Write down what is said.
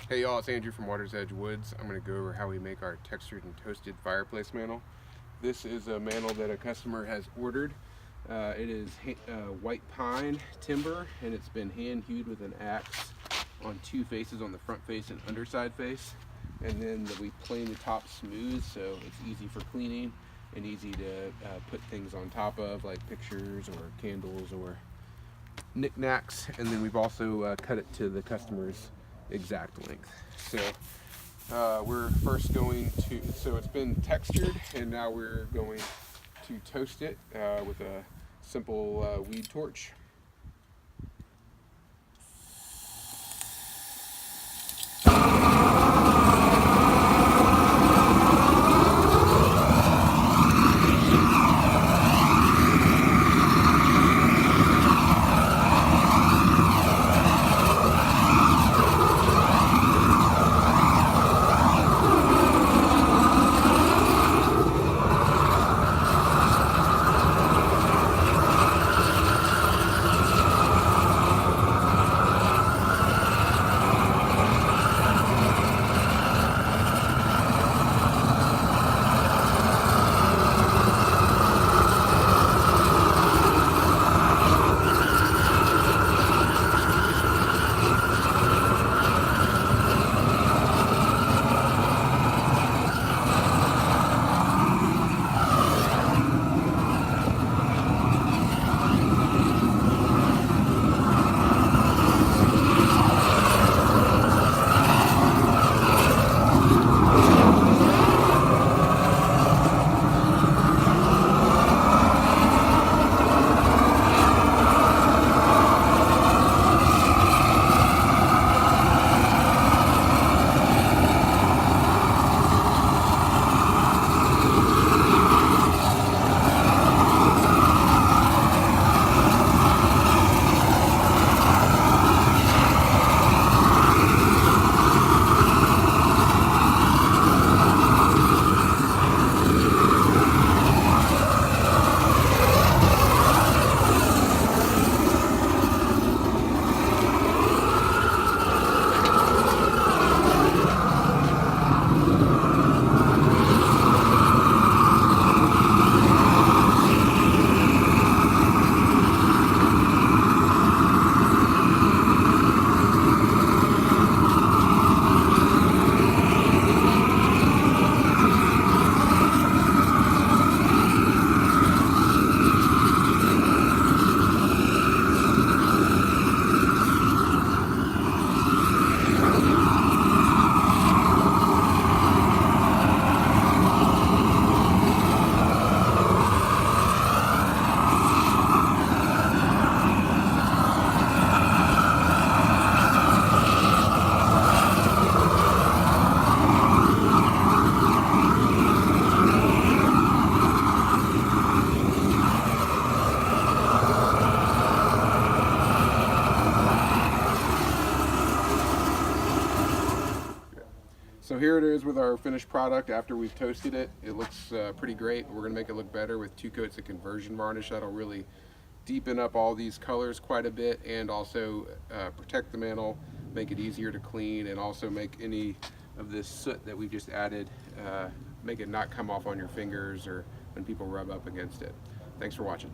Hey y'all, it's Andrew from Water's Edge Woods. I'm going to go over how we make our textured and toasted fireplace mantle. This is a mantle that a customer has ordered. It is white pine timber, and it's been hand hewed with an axe on two faces, on the front face and underside face. And then we plane the top smooth so it's easy for cleaning and easy to put things on top of, like pictures or candles or knickknacks. And then we've also cut it to the customer's exact length. So we're first going to, so it's been textured, and now we're going to toast it with a simple weed torch. So here it is with our finished product after we've toasted it. It looks pretty great. We're gonna make it look better with 2 coats of conversion varnish. That'll really deepen up all these colors quite a bit, and also protect the mantle, make it easier to clean, and also make any of this soot that we just added, make it not come off on your fingers or when people rub up against it. Thanks for watching.